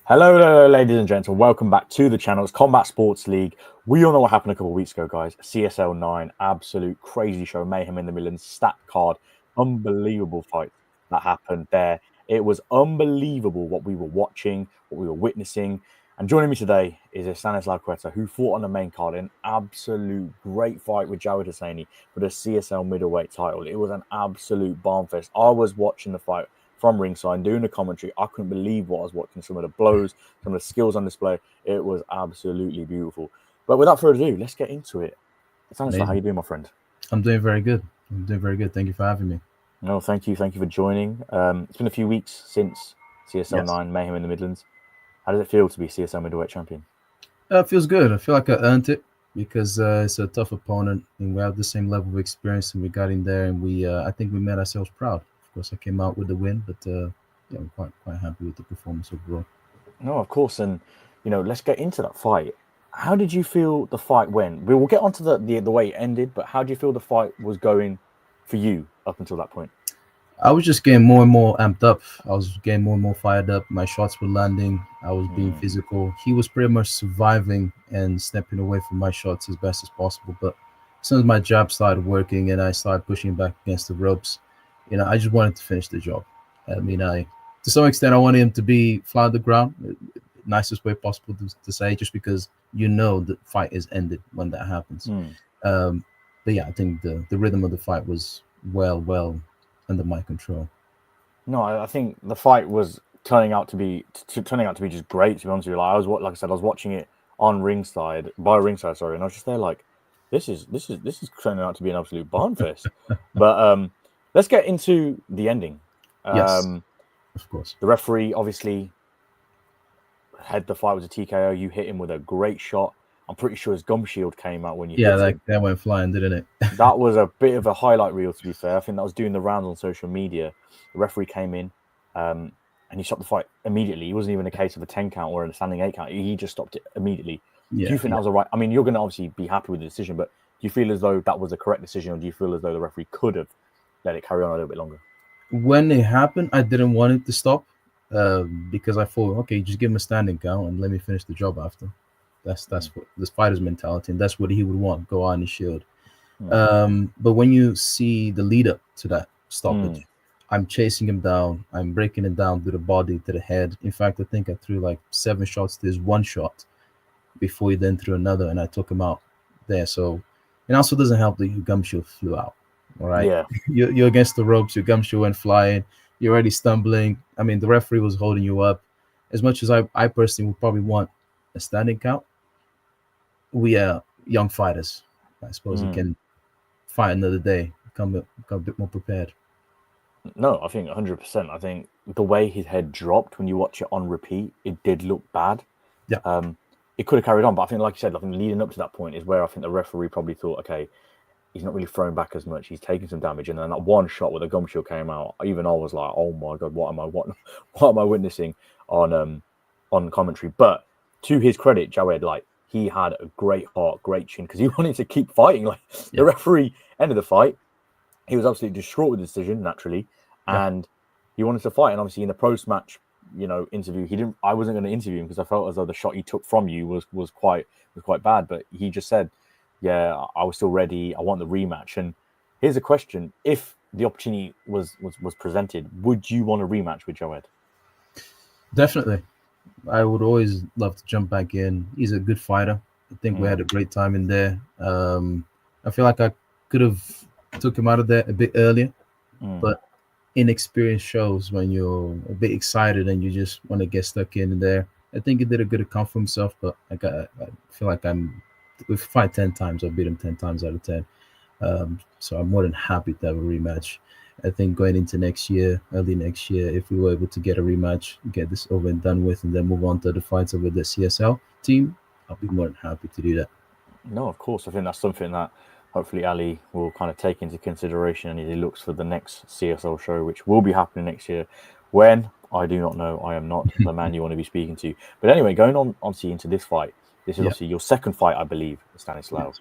Hello, ladies and gentlemen. Welcome back to the channel. It's Combat Sports League. We all know what happened a couple of weeks ago, guys. CSL 9, absolute crazy show, mayhem in the millions, stat card, unbelievable fight that happened there. It was unbelievable what we were watching, what we were witnessing. And joining me today is Estanislau Queta, who fought on the main card in absolute great fight with Jawed Hosseini for the CSL middleweight title. It was an absolute barn fest. I was watching the fight from ringside, doing the commentary. I couldn't believe what I was watching. Some of the blows, some of the skills on display. It was absolutely beautiful. But without further ado, let's get into it. Estanislau, how you doing, my friend? I'm doing very good. Thank you for having me. No, thank you. Thank you for joining. It's been a few weeks since CSL 9 Mayhem in the Midlands. How does it feel to be CSL middleweight champion? It feels good. I feel like I earned it because it's a tough opponent, and we have the same level of experience, and we got in there, and I think we made ourselves proud. Of course, I came out with the win, but I'm quite happy with the performance overall. No, of course, and let's get into that fight. How did you feel the fight went? We will get onto the way it ended, but how do you feel the fight was going for you up until that point? I was just getting more and more amped up. I was getting more and more fired up. My shots were landing. I was being physical. He was pretty much surviving and stepping away from my shots as best as possible. But as soon as my jab started working and I started pushing back against the ropes, I just wanted to finish the job. I mean, to some extent, I wanted him to be flat on the ground, nicest way possible to say, just because the fight is ended when that happens. But yeah, I think the rhythm of the fight was well under my control. No, I think the fight was turning out to be just great. To be honest with you, I was watching it on ringside, and I was just there like, this is turning out to be an absolute barn fest. But let's get into the ending. Yes, of course. The referee obviously had the fight was a TKO. You hit him with a great shot. I'm pretty sure his gum shield came out when you hit him. That went flying, didn't it? That was a bit of a highlight reel, to be fair. I think that was doing the rounds on social media. The referee came in and he stopped the fight immediately. It wasn't even a case of a 10 count or a standing 8 count. He just stopped it immediately. Do you think that was a right? I mean, you're going to obviously be happy with the decision, but do you feel as though that was the correct decision, or do you feel as though the referee could have let it carry on a little bit longer? When it happened, I didn't want it to stop because I thought, okay, just give him a standing count and let me finish the job after. That's what this fighter's mentality, and that's what he would want. Go on his shield. But when you see the lead up to that stoppage, I'm chasing him down. I'm breaking him down to the body, to the head. In fact, I think I threw like 7 shots to his 1 shot before he then threw another, and I took him out there. So it also doesn't help that your gum shield flew out. All right. Yeah. You're against the ropes. Your gum shield went flying. You're already stumbling. I mean, the referee was holding you up. As much as I personally would probably want a standing count, we are young fighters. I suppose we can fight another day, become a bit more prepared. No, I think 100%. I think the way his head dropped when you watch it on repeat, it did look bad. Yeah. It could have carried on, but I think, like you said, I think leading up to that point is where I think the referee probably thought, okay, he's not really throwing back as much. He's taking some damage, and then that 1 shot where the gum shield came out, even I was like, oh my god, what am I witnessing on commentary? But to his credit, Jawed, he had a great heart, great chin, because he wanted to keep fighting. The referee ended the fight. He was absolutely distraught with the decision, naturally, and he wanted to fight. And obviously, in the post-match, interview, I wasn't going to interview him because I felt as though the shot he took from you was quite bad. But he just said, "Yeah, I was still ready. I want the rematch." And here's a question: if the opportunity was presented, would you want a rematch with Jawed? Definitely. I would always love to jump back in. He's a good fighter. I think we had a great time in there. I feel like I could have took him out of there a bit earlier, but inexperience shows when you're a bit excited and you just want to get stuck in there. I think he did a good account for himself, but I feel like we fight 10 times, I'll beat him 10 times out of 10. So I'm more than happy to have a rematch. I think going into early next year, if we were able to get a rematch, get this over and done with, and then move on to the fights with the CSL team, I'll be more than happy to do that. No, of course. I think that's something that hopefully Ali will kind of take into consideration, and he looks for the next CSL show, which will be happening next year. When? I do not know. I am not the man you want to be speaking to. But anyway, going on obviously into this fight, this is obviously your second fight, I believe, Estanislau.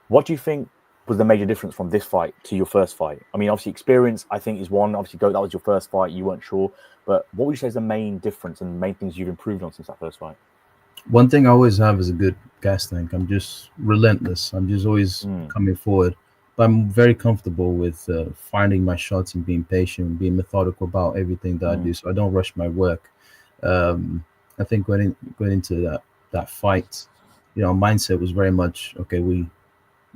What do you think was the major difference from this fight to your first fight? I mean, obviously experience, I think, is one. Obviously, that was your first fight. You weren't sure. But what would you say is the main difference and the main things you've improved on since that first fight? One thing I always have is a good gas tank. I'm just relentless. I'm just always coming forward. But I'm very comfortable with finding my shots and being patient, being methodical about everything that I do. So I don't rush my work. I think going into that fight, mindset was very much, okay, we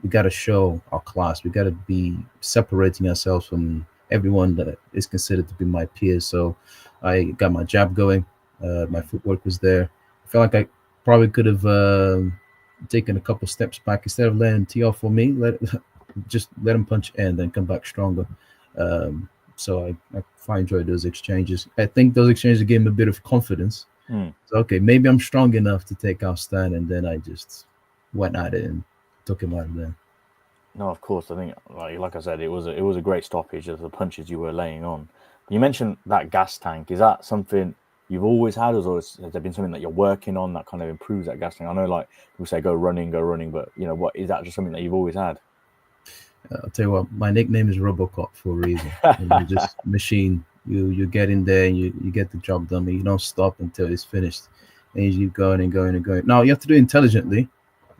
got to show our class. We got to be separating ourselves from everyone that is considered to be my peers. So I got my jab going. My footwork was there. I felt like I probably could have taken a couple steps back instead of letting him tee off for me. Just let him punch and then come back stronger. So I quite enjoyed those exchanges. I think those exchanges gave him a bit of confidence. So, okay, maybe I'm strong enough to take out Stan, and then I just went at it and took him out of there. No, of course. I think, like I said, it was a great stoppage of the punches you were laying on. You mentioned that gas tank. Is that something you've always had, or has there been something that you're working on that kind of improves that gas tank? I know, like people say, go running, but what is that? Just something that you've always had? I'll tell you what, my nickname is RoboCop for a reason. You just machine. You get in there and you get the job done, and you don't stop until it's finished. And you keep going and going and going. Now you have to do it intelligently,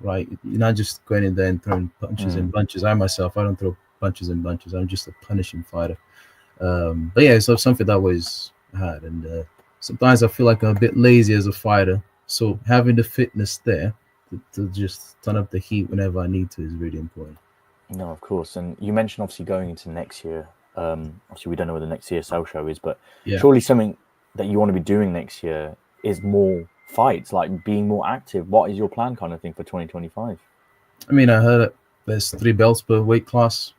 right? You're not just going in there and throwing punches and bunches. I don't throw punches and bunches. I'm just a punishing fighter. But yeah, so something that I always had, and sometimes I feel like I'm a bit lazy as a fighter. So having the fitness there to just turn up the heat whenever I need to is really important. No, of course. And you mentioned obviously going into next year. Obviously, we don't know where the next CSL show is, but surely something that you want to be doing next year is more fights, like being more active. What is your plan, kind of thing, for 2025? I mean, I heard there's 3 belts per weight class.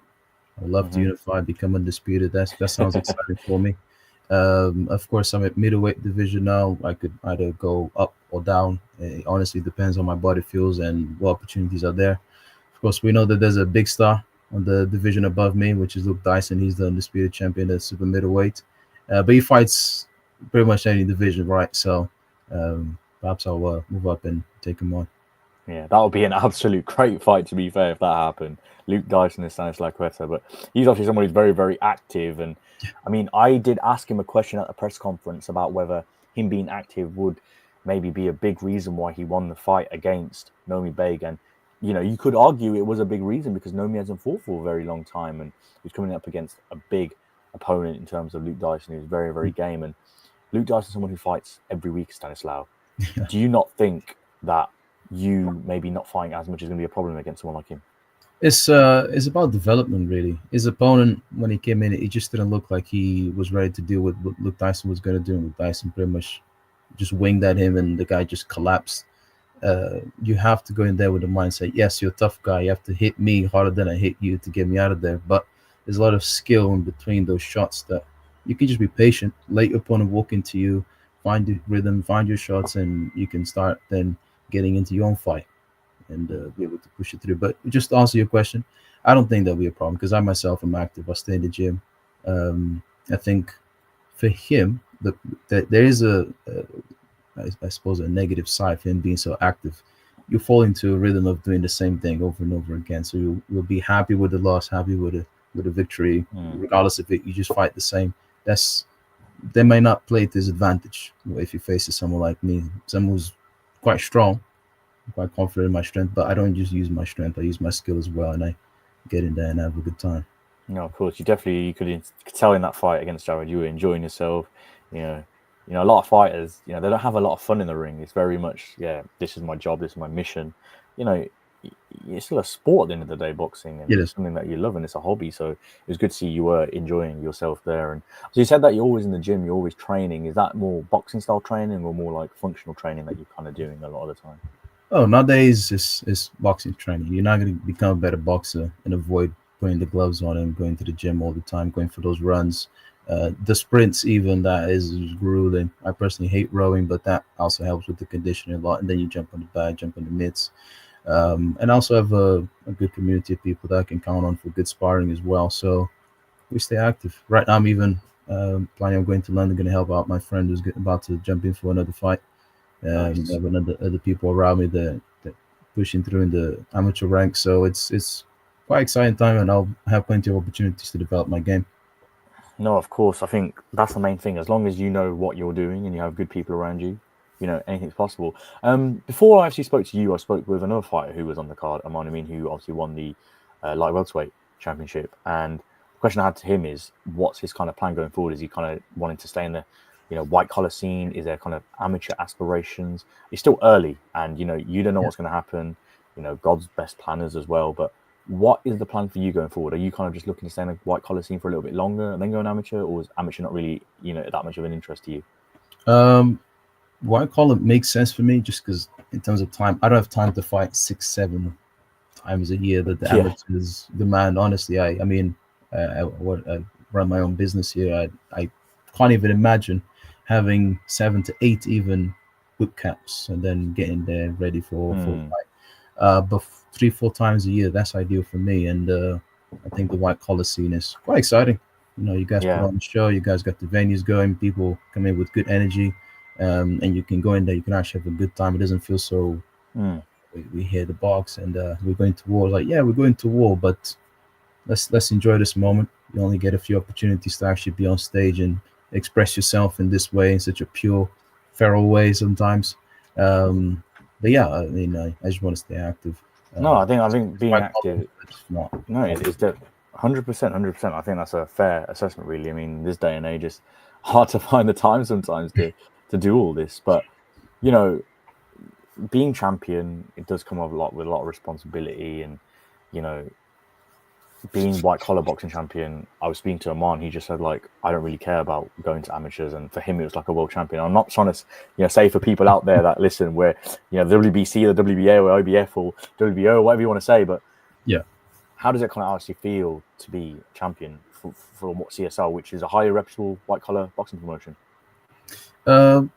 I'd love to unify, become undisputed. That sounds exciting for me. Of course, I'm at middleweight division now. I could either go up or down. It honestly depends on my body feels and what opportunities are there. Of course, we know that there's a big star on the division above me, which is Luke Dyson. He's the undisputed champion at super middleweight. But he fights pretty much any division, right? So perhaps I'll move up and take him on. Yeah, that would be an absolute great fight, to be fair, if that happened. Luke Dyson and Estanislau Queta. But he's obviously someone who's very, very active. And I mean, I did ask him a question at the press conference about whether him being active would maybe be a big reason why he won the fight against Nomi Beg. And you could argue it was a big reason because Nomi hasn't fought for a very long time, and he's coming up against a big opponent in terms of Luke Dyson, who's very, very game. And Luke Dyson is someone who fights every week, Stanislaw. Do you not think that you maybe not fighting as much is going to be a problem against someone like him? It's about development, really. His opponent, when he came in, it just didn't look like he was ready to deal with what Luke Dyson was going to do. And Luke Dyson pretty much just winged at him, and the guy just collapsed. You have to go in there with the mindset, yes, you're a tough guy. You have to hit me harder than I hit you to get me out of there. But there's a lot of skill in between those shots that you can just be patient, let your opponent walk into you, find the rhythm, find your shots, and you can start then getting into your own fight and be able to push it through. But just to answer your question, I don't think that'll be a problem because I myself am active. I stay in the gym. I think for him, there is I suppose a negative side for him being so active. You fall into a rhythm of doing the same thing over and over again. So you'll be happy with the loss, happy with the victory, regardless of it. You just fight the same. They may not play to his advantage if he faces someone like me, someone who's quite strong, quite confident in my strength. But I don't just use my strength; I use my skill as well, and I get in there and have a good time. No, of course, you could tell in that fight against Jawed, you were enjoying yourself. A lot of fighters, they don't have a lot of fun in the ring. It's very much, this is my job, this is my mission. It's still a sport at the end of the day, boxing, and it's something that you love, and it's a hobby. So it was good to see you were enjoying yourself there. And so you said that you're always in the gym, you're always training. Is that more boxing style training or more like functional training that you're kind of doing a lot of the time? Oh, nowadays it's boxing training. You're not going to become a better boxer and avoid putting the gloves on and going to the gym all the time, going for those runs. The sprints, even, that is grueling. I personally hate rowing, but that also helps with the conditioning a lot. And then you jump on the bag, jump on the mitts. And I also have a good community of people that I can count on for good sparring as well. So we stay active. Right now, I'm even planning on going to London, going to help out my friend who's about to jump in for another fight. Nice. I have other people around me that pushing through in the amateur ranks. So it's quite exciting time, and I'll have plenty of opportunities to develop my game. No, of course. I think that's the main thing. As long as you know what you're doing and you have good people around you, anything's possible. Before I actually spoke to you, I spoke with another fighter who was on the card, Aman Amin, who obviously won the light welterweight championship. And the question I had to him is, what's his kind of plan going forward? Is he kind of wanting to stay in the, white collar scene? Is there kind of amateur aspirations? It's still early, and you don't know what's going to happen. God's best planners as well, but what is the plan for you going forward? Are you kind of just looking to stay in the white collar scene for a little bit longer and then go an amateur, or is amateur not really, that much of an interest to you? White collar makes sense for me just because in terms of time, I don't have time to fight 6-7 times a year that the amateurs demand. Honestly, I mean, I run my own business here. I can't even imagine having 7 to 8 even boot camps and then getting there ready for fight. But 3-4 times a year, that's ideal for me. And I think the white collar scene is quite exciting. You guys put on the show, you guys got the venues going, people come in with good energy, and you can go in there, you can actually have a good time. It doesn't feel so we hear the box and we're going to war. Like, yeah, we're going to war, but let's enjoy this moment. You only get a few opportunities to actually be on stage and express yourself in this way, in such a pure, feral way sometimes. But yeah, I mean, I just want to stay active. No, I think being active. It's 100%. I think that's a fair assessment, really. I mean, this day and age, it's hard to find the time sometimes to do all this. But being champion, it does come with a lot of responsibility, and being white collar boxing champion, I was speaking to Aman. He just said, like, I don't really care about going to amateurs, and for him it was like a world champion. I'm not trying to say for people out there that listen, where the WBC, the WBA, or IBF, or WBO, whatever you want to say, but how does it kind of actually feel to be champion for what CSL, which is a highly reputable white collar boxing promotion? It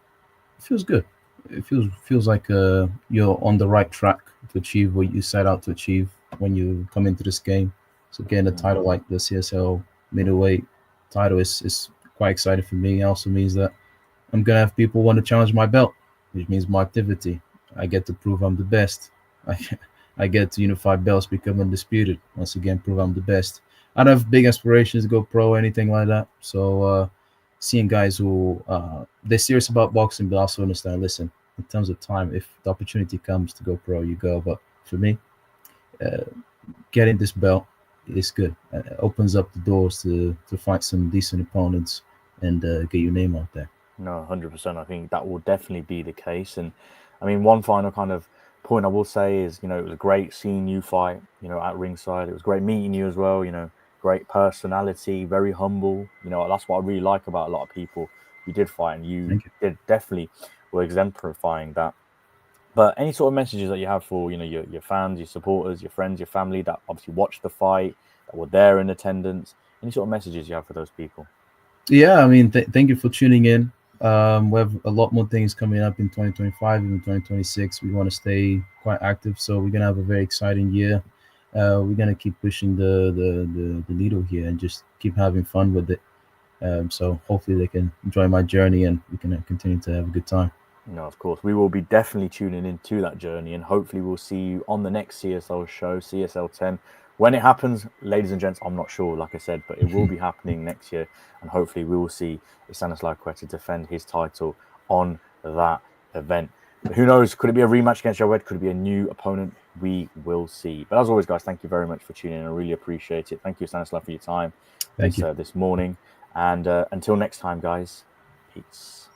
feels good. It feels like you're on the right track to achieve what you set out to achieve when you come into this game. So getting a title like the CSL middleweight title is quite exciting for me. It also means that I'm gonna have people want to challenge my belt, which means more activity. I get to prove I'm the best. I get to unify belts, become undisputed. Once again, prove I'm the best. I don't have big aspirations to go pro or anything like that. So seeing guys who they're serious about boxing, but also understand, listen, in terms of time, if the opportunity comes to go pro, you go. But for me, getting this belt is good. It opens up the doors to fight some decent opponents and get your name out there. No, 100%. I think that will definitely be the case. And I mean, one final kind of point I will say is, it was great seeing you fight, at ringside. It was great meeting you as well. Great personality, very humble. That's what I really like about a lot of people you did fight, and you did definitely were exemplifying that. But any sort of messages that you have for, your fans, your supporters, your friends, your family that obviously watched the fight, that were there in attendance, any sort of messages you have for those people? Yeah, I mean, thank you for tuning in. We have a lot more things coming up in 2025 and 2026. We want to stay quite active, so we're gonna have a very exciting year. We're gonna keep pushing the needle here and just keep having fun with it. So hopefully they can enjoy my journey and we can continue to have a good time. No, of course. We will be definitely tuning into that journey, and hopefully we'll see you on the next CSL show, CSL 10. When it happens, ladies and gents, I'm not sure, like I said, but it will be happening next year, and hopefully we will see Estanislau Queta defend his title on that event. But who knows? Could it be a rematch against Jawed? Could it be a new opponent? We will see. But as always, guys, thank you very much for tuning in. I really appreciate it. Thank you, Estanislau, for your time Thank you. this morning. And until next time, guys, peace.